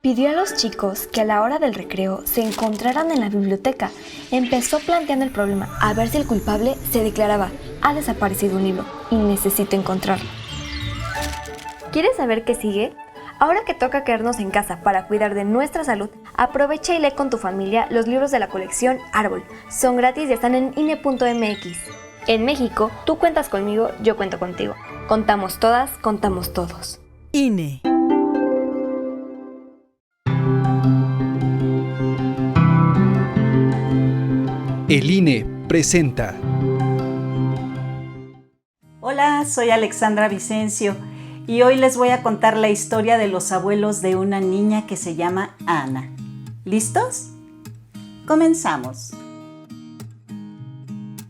Pidió a los chicos que a la hora del recreo se encontraran en la biblioteca. Empezó planteando el problema, a ver si el culpable se declaraba: ha desaparecido un libro y necesito encontrarlo. ¿Quieres saber qué sigue? Ahora que toca quedarnos en casa para cuidar de nuestra salud, aprovecha y lee con tu familia los libros de la colección Árbol. Son gratis y están en INE.mx. En México, tú cuentas conmigo, yo cuento contigo. Contamos todas, contamos todos. INE. El INE presenta. Hola, soy Alexandra Vicencio y hoy les voy a contar la historia de los abuelos de una niña que se llama Ana. ¿Listos? Comenzamos.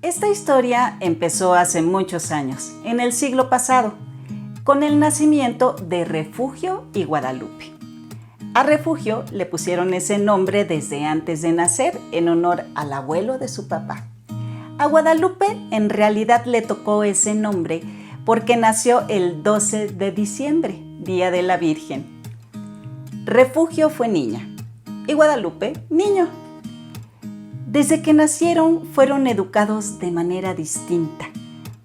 Esta historia empezó hace muchos años, en el siglo pasado, con el nacimiento de Refugio y Guadalupe. A Refugio le pusieron ese nombre desde antes de nacer en honor al abuelo de su papá. A Guadalupe en realidad le tocó ese nombre porque nació el 12 de diciembre, Día de la Virgen. Refugio fue niña y Guadalupe niño. Desde que nacieron fueron educados de manera distinta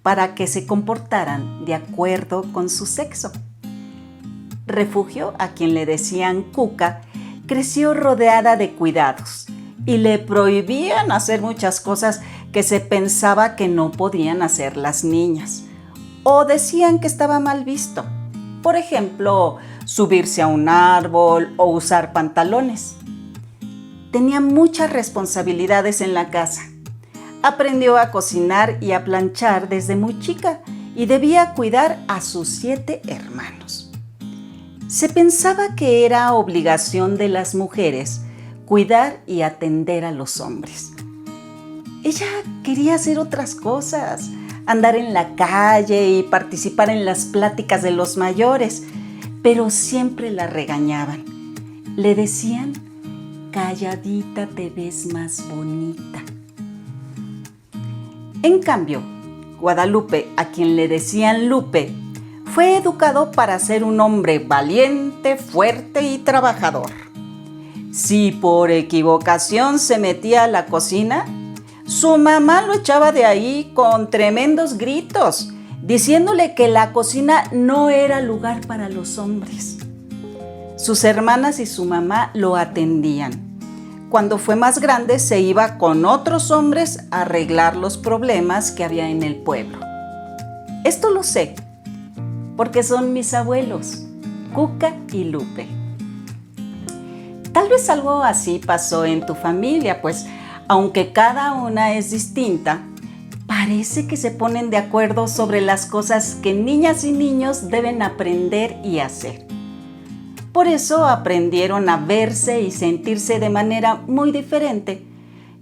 para que se comportaran de acuerdo con su sexo. Refugio, a quien le decían Cuca, creció rodeada de cuidados y le prohibían hacer muchas cosas que se pensaba que no podían hacer las niñas o decían que estaba mal visto. Por ejemplo, subirse a un árbol o usar pantalones. Tenía muchas responsabilidades en la casa. Aprendió a cocinar y a planchar desde muy chica y debía cuidar a sus 7 hermanos. Se pensaba que era obligación de las mujeres cuidar y atender a los hombres. Ella quería hacer otras cosas, andar en la calle y participar en las pláticas de los mayores, pero siempre la regañaban. Le decían: calladita te ves más bonita. En cambio, Guadalupe, a quien le decían Lupe, fue educado para ser un hombre valiente, fuerte y trabajador. Si por equivocación se metía a la cocina, su mamá lo echaba de ahí con tremendos gritos, diciéndole que la cocina no era lugar para los hombres. Sus hermanas y su mamá lo atendían. Cuando fue más grande, se iba con otros hombres a arreglar los problemas que había en el pueblo. Esto lo sé porque son mis abuelos, Cuca y Lupe. Tal vez algo así pasó en tu familia, pues aunque cada una es distinta, parece que se ponen de acuerdo sobre las cosas que niñas y niños deben aprender y hacer. Por eso aprendieron a verse y sentirse de manera muy diferente,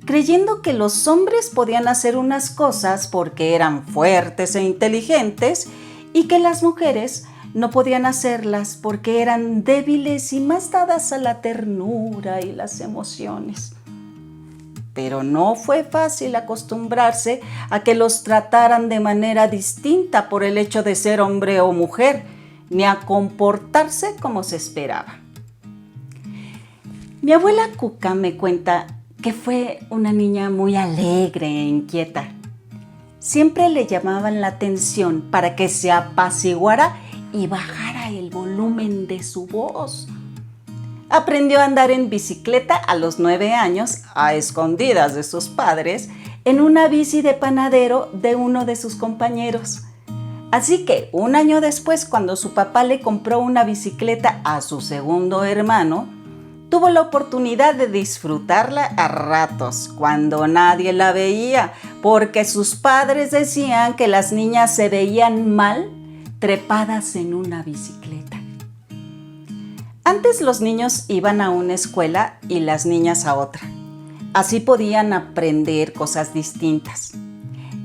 creyendo que los hombres podían hacer unas cosas porque eran fuertes e inteligentes y que las mujeres no podían hacerlas porque eran débiles y más dadas a la ternura y las emociones. Pero no fue fácil acostumbrarse a que los trataran de manera distinta por el hecho de ser hombre o mujer, ni a comportarse como se esperaba. Mi abuela Cuca me cuenta que fue una niña muy alegre e inquieta. Siempre le llamaban la atención para que se apaciguara y bajara el volumen de su voz. Aprendió a andar en bicicleta a los 9 años, a escondidas de sus padres, en una bici de panadero de uno de sus compañeros. Así que un año después, cuando su papá le compró una bicicleta a su segundo hermano, tuvo la oportunidad de disfrutarla a ratos, cuando nadie la veía, porque sus padres decían que las niñas se veían mal trepadas en una bicicleta. Antes los niños iban a una escuela y las niñas a otra. Así podían aprender cosas distintas.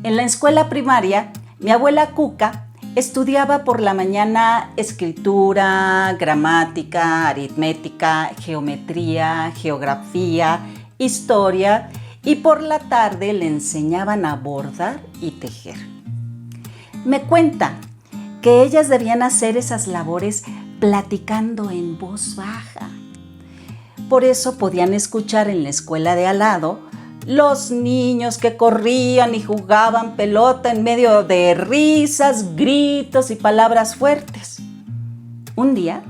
En la escuela primaria, mi abuela Cuca estudiaba por la mañana escritura, gramática, aritmética, geometría, geografía, historia y por la tarde le enseñaban a bordar y tejer. Me cuenta que ellas debían hacer esas labores platicando en voz baja. Por eso podían escuchar en la escuela de al lado los niños que corrían y jugaban pelota en medio de risas, gritos y palabras fuertes. Un día,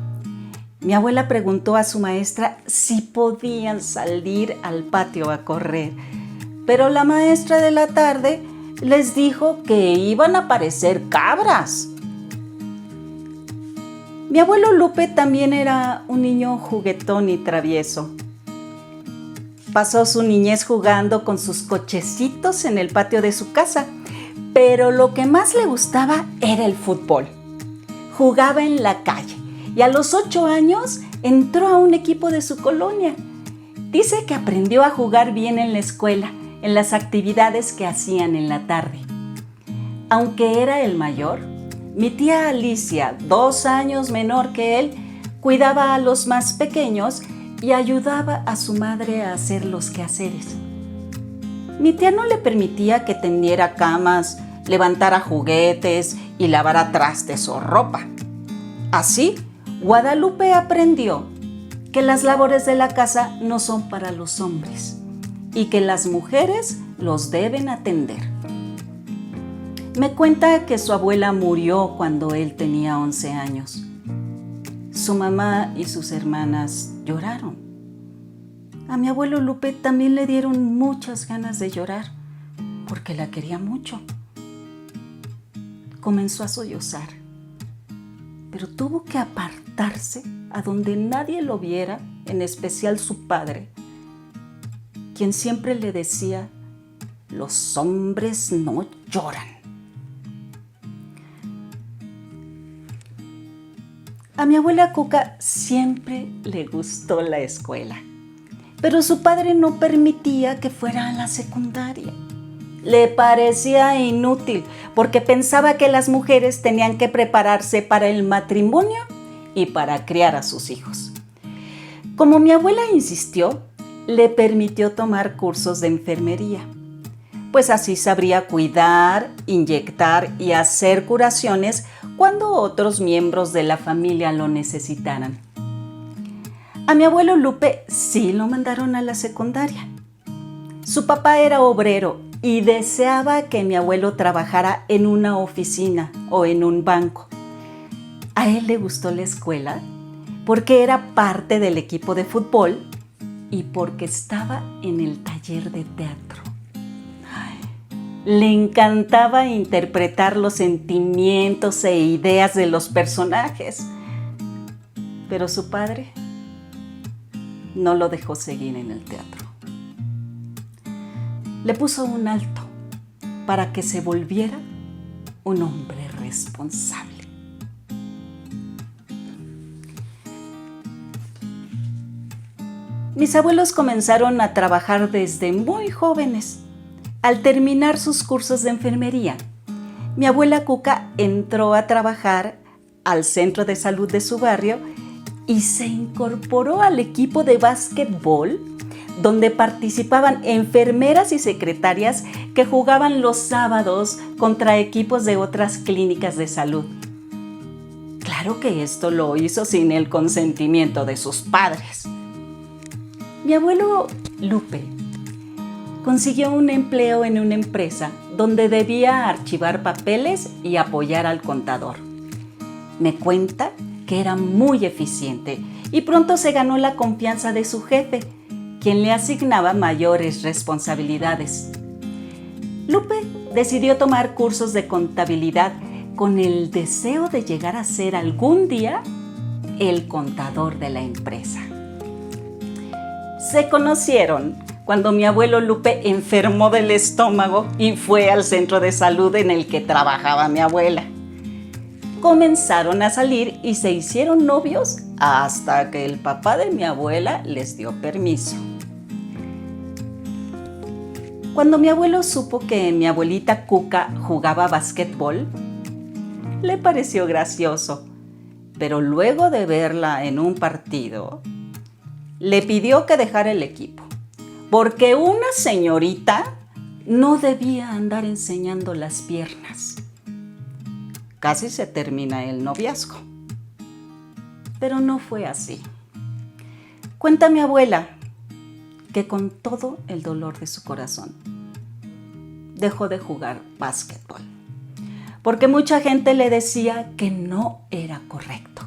mi abuela preguntó a su maestra si podían salir al patio a correr, pero la maestra de la tarde les dijo que iban a aparecer cabras. Mi abuelo Lupe también era un niño juguetón y travieso. Pasó su niñez jugando con sus cochecitos en el patio de su casa, pero lo que más le gustaba era el fútbol. Jugaba en la calle y a los 8 años entró a un equipo de su colonia. Dice que aprendió a jugar bien en la escuela, en las actividades que hacían en la tarde. Aunque era el mayor, mi tía Alicia, 2 años menor que él, cuidaba a los más pequeños y ayudaba a su madre a hacer los quehaceres. Mi tía no le permitía que tendiera camas, levantara juguetes y lavara trastes o ropa. Así, Guadalupe aprendió que las labores de la casa no son para los hombres y que las mujeres los deben atender. Me cuenta que su abuela murió cuando él tenía 11 años. Su mamá y sus hermanas lloraron. A mi abuelo Lupe también le dieron muchas ganas de llorar porque la quería mucho. Comenzó a sollozar, pero tuvo que apartarse a donde nadie lo viera, en especial su padre, quien siempre le decía: los hombres no lloran. A mi abuela Cuca siempre le gustó la escuela, pero su padre no permitía que fuera a la secundaria. Le parecía inútil porque pensaba que las mujeres tenían que prepararse para el matrimonio y para criar a sus hijos. Como mi abuela insistió, le permitió tomar cursos de enfermería, pues así sabría cuidar, inyectar y hacer curaciones cuando otros miembros de la familia lo necesitaran. A mi abuelo Lupe sí lo mandaron a la secundaria. Su papá era obrero y deseaba que mi abuelo trabajara en una oficina o en un banco. A él le gustó la escuela porque era parte del equipo de fútbol y porque estaba en el taller de teatro. Le encantaba interpretar los sentimientos e ideas de los personajes, pero su padre no lo dejó seguir en el teatro. Le puso un alto para que se volviera un hombre responsable. Mis abuelos comenzaron a trabajar desde muy jóvenes. Al terminar sus cursos de enfermería, mi abuela Cuca entró a trabajar al centro de salud de su barrio y se incorporó al equipo de básquetbol, donde participaban enfermeras y secretarias que jugaban los sábados contra equipos de otras clínicas de salud. Claro que esto lo hizo sin el consentimiento de sus padres. Mi abuelo Lupe consiguió un empleo en una empresa donde debía archivar papeles y apoyar al contador. Me cuenta que era muy eficiente y pronto se ganó la confianza de su jefe, quien le asignaba mayores responsabilidades. Lupe decidió tomar cursos de contabilidad con el deseo de llegar a ser algún día el contador de la empresa. Se conocieron cuando mi abuelo Lupe enfermó del estómago y fue al centro de salud en el que trabajaba mi abuela. Comenzaron a salir y se hicieron novios hasta que el papá de mi abuela les dio permiso. Cuando mi abuelo supo que mi abuelita Cuca jugaba basquetbol, le pareció gracioso, pero luego de verla en un partido, le pidió que dejara el equipo, porque una señorita no debía andar enseñando las piernas. Casi se termina el noviazgo, pero no fue así. Cuenta mi abuela que con todo el dolor de su corazón dejó de jugar básquetbol, porque mucha gente le decía que no era correcto.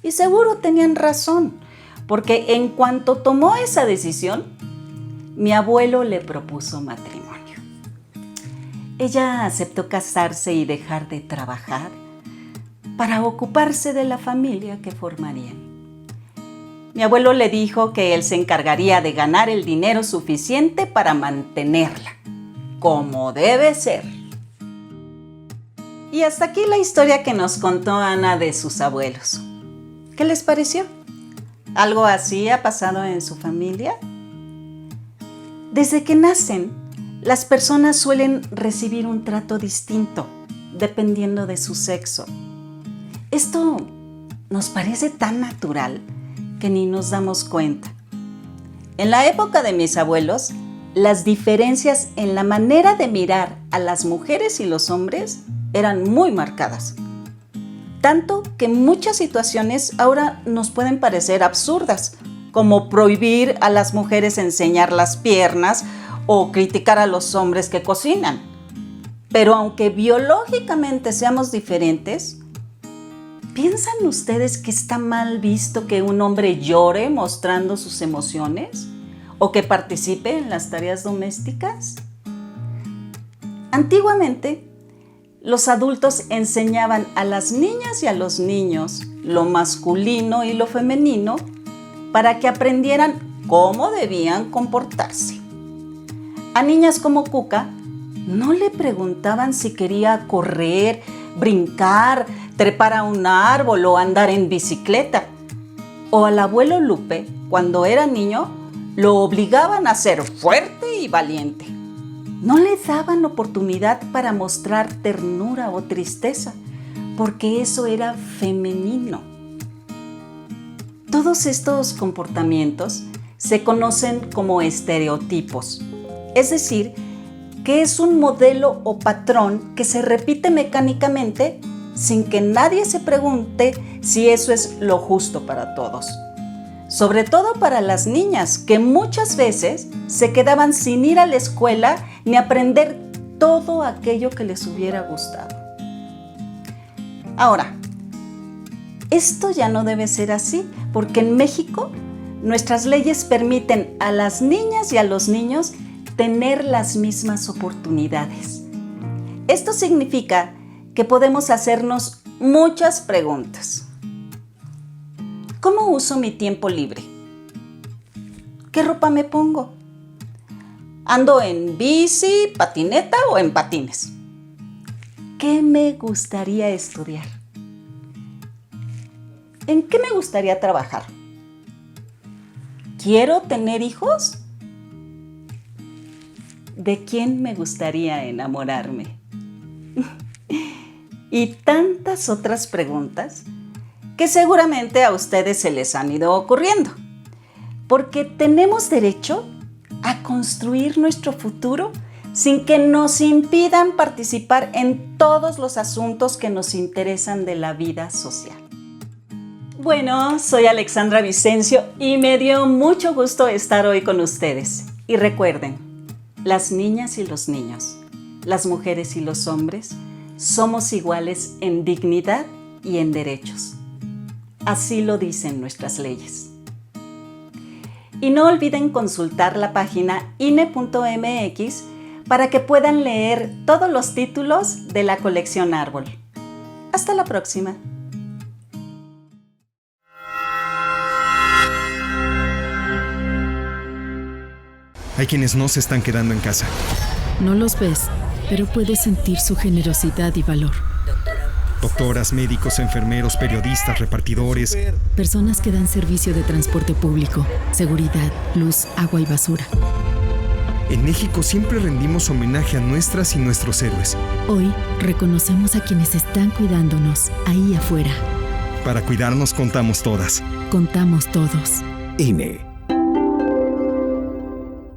Y seguro tenían razón, porque en cuanto tomó esa decisión, mi abuelo le propuso matrimonio. Ella aceptó casarse y dejar de trabajar para ocuparse de la familia que formarían. Mi abuelo le dijo que él se encargaría de ganar el dinero suficiente para mantenerla, como debe ser. Y hasta aquí la historia que nos contó Ana de sus abuelos. ¿Qué les pareció? ¿Algo así ha pasado en su familia? Desde que nacen, las personas suelen recibir un trato distinto, dependiendo de su sexo. Esto nos parece tan natural que ni nos damos cuenta. En la época de mis abuelos, las diferencias en la manera de mirar a las mujeres y los hombres eran muy marcadas. Tanto que muchas situaciones ahora nos pueden parecer absurdas, como prohibir a las mujeres enseñar las piernas o criticar a los hombres que cocinan. Pero aunque biológicamente seamos diferentes, ¿piensan ustedes que está mal visto que un hombre llore mostrando sus emociones o que participe en las tareas domésticas? Antiguamente, los adultos enseñaban a las niñas y a los niños lo masculino y lo femenino para que aprendieran cómo debían comportarse. A niñas como Cuca no le preguntaban si quería correr, brincar, trepar a un árbol o andar en bicicleta. O al abuelo Lupe, cuando era niño, lo obligaban a ser fuerte y valiente. No le daban oportunidad para mostrar ternura o tristeza, porque eso era femenino. Todos estos comportamientos se conocen como estereotipos, es decir, que es un modelo o patrón que se repite mecánicamente sin que nadie se pregunte si eso es lo justo para todos. Sobre todo para las niñas, que muchas veces se quedaban sin ir a la escuela ni aprender todo aquello que les hubiera gustado. Ahora, esto ya no debe ser así, porque en México nuestras leyes permiten a las niñas y a los niños tener las mismas oportunidades. Esto significa que podemos hacernos muchas preguntas. ¿Cómo uso mi tiempo libre? ¿Qué ropa me pongo? ¿Ando en bici, patineta o en patines? ¿Qué me gustaría estudiar? ¿En qué me gustaría trabajar? ¿Quiero tener hijos? ¿De quién me gustaría enamorarme? Y tantas otras preguntas que seguramente a ustedes se les han ido ocurriendo, porque tenemos derecho a construir nuestro futuro sin que nos impidan participar en todos los asuntos que nos interesan de la vida social. Bueno, soy Alexandra Vicencio y me dio mucho gusto estar hoy con ustedes. Y recuerden, las niñas y los niños, las mujeres y los hombres, somos iguales en dignidad y en derechos. Así lo dicen nuestras leyes. Y no olviden consultar la página INE.mx para que puedan leer todos los títulos de la colección Árbol. Hasta la próxima. Hay quienes no se están quedando en casa. No los ves, pero puedes sentir su generosidad y valor. Doctoras, médicos, enfermeros, periodistas, repartidores. Personas que dan servicio de transporte público, seguridad, luz, agua y basura. En México siempre rendimos homenaje a nuestras y nuestros héroes. Hoy reconocemos a quienes están cuidándonos ahí afuera. Para cuidarnos contamos todas. Contamos todos. INE.